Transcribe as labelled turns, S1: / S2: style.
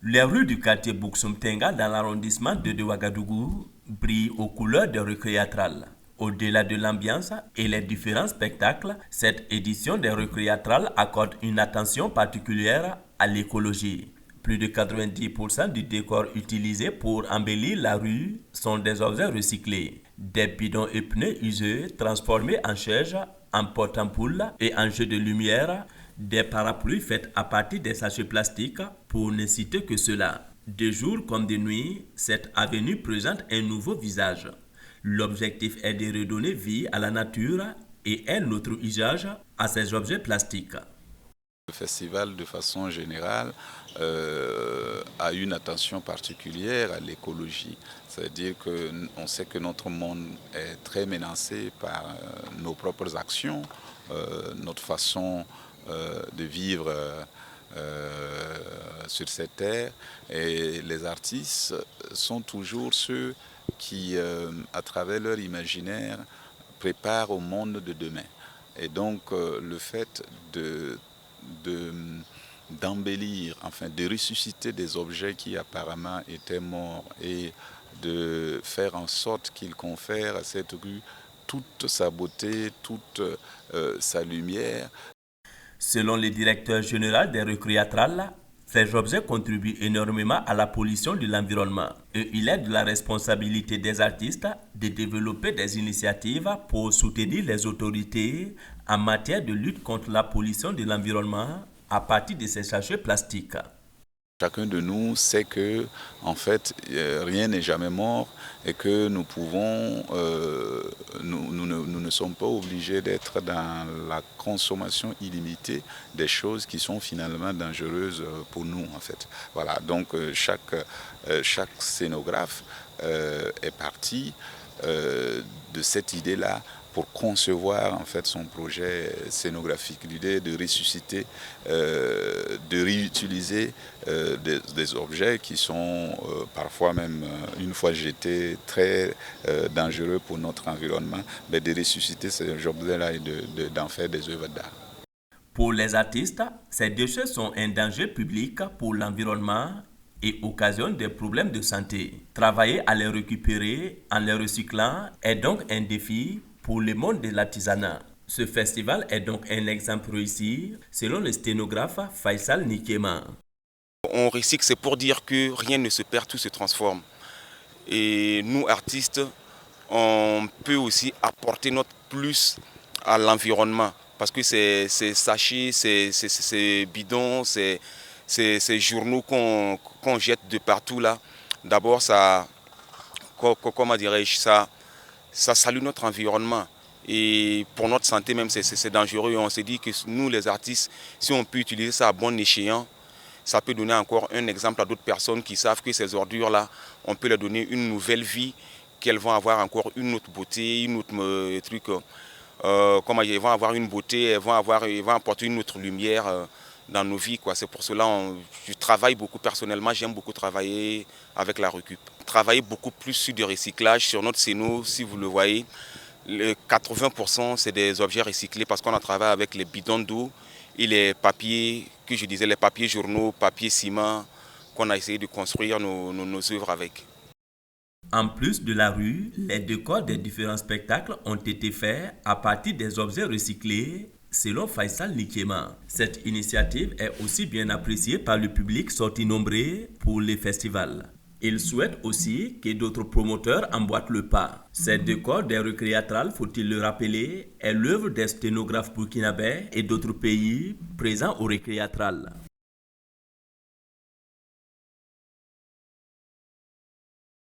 S1: Les rues du quartier Buxum-Tenga dans l'arrondissement de Ouagadougou brillent aux couleurs des rues théâtrales. Au-delà de l'ambiance et les différents spectacles, cette édition des rues théâtrales accorde une attention particulière à l'écologie. Plus de 90% du décor utilisé pour embellir la rue sont des objets recyclés. Des bidons et pneus usés transformés en chaises, en porte-ampoules et en jeux de lumière, des parapluies faits à partir des sachets plastiques, pour ne citer que cela. De jour comme de nuit, cette avenue présente un nouveau visage. L'objectif est de redonner vie à la nature et un autre usage à ces objets plastiques.
S2: Le festival, de façon générale, a une attention particulière à l'écologie. C'est-à-dire qu'on sait que notre monde est très menacé par nos propres actions, notre façon de vivre sur cette terre. Et les artistes sont toujours ceux qui, à travers leur imaginaire, préparent au monde de demain. Et donc, le fait d'embellir, enfin de ressusciter des objets qui apparemment étaient morts et de faire en sorte qu'ils confèrent à cette rue toute sa beauté, toute sa lumière.
S1: Selon le directeur général des rues théâtrales, ces objets contribuent énormément à la pollution de l'environnement et il est de la responsabilité des artistes de développer des initiatives pour soutenir les autorités en matière de lutte contre la pollution de l'environnement à partir de ces sachets plastiques.
S2: Chacun de nous sait que, en fait, rien n'est jamais mort et que nous pouvons, nous ne sommes pas obligés d'être dans la consommation illimitée des choses qui sont finalement dangereuses pour nous, en fait. Voilà, donc chaque scénographe est parti de cette idée-là pour concevoir en fait son projet scénographique. L'idée de ressusciter, de réutiliser des objets qui sont parfois même, une fois jetés, très dangereux pour notre environnement, mais de ressusciter ces objets-là et d'en faire des œuvres d'art.
S1: Pour les artistes, ces déchets sont un danger public pour l'environnement et occasionnent des problèmes de santé. Travailler à les récupérer en les recyclant est donc un défi pour le monde de l'artisanat. Ce festival est donc un exemple réussi, selon le sténographe Faisal Nikema.
S3: On recycle, c'est pour dire que rien ne se perd, tout se transforme. Et nous, artistes, on peut aussi apporter notre plus à l'environnement. Parce que ces sachets, ces bidons, ces journaux qu'on jette de partout là, d'abord ça, comment dirais-je, ça salue notre environnement. Et pour notre santé même, c'est dangereux. Et on s'est dit que nous, les artistes, si on peut utiliser ça à bon escient, ça peut donner encore un exemple à d'autres personnes qui savent que ces ordures-là, on peut leur donner une nouvelle vie, qu'elles vont avoir encore une autre beauté, une autre truc. Comment ils vont avoir une beauté, ils vont apporter une autre lumière dans nos vies, quoi. C'est pour cela je travaille beaucoup personnellement, j'aime beaucoup travailler avec la récup. Travailler beaucoup plus sur du recyclage, sur notre scéno, si vous le voyez. Le 80% c'est des objets recyclés parce qu'on a travaillé avec les bidons d'eau et les papiers, que je disais, les papiers journaux, papier ciment, qu'on a essayé de construire nos œuvres avec.
S1: En plus de la rue, les décors des différents spectacles ont été faits à partir des objets recyclés, selon Faisal Nikema. Cette initiative est aussi bien appréciée par le public sorti nombreux pour les festivals. Il souhaite aussi que d'autres promoteurs emboîtent le pas. Ces décors des rues théâtrales, faut-il le rappeler, est l'œuvre des sténographes burkinabés et d'autres pays présents aux rues théâtrales.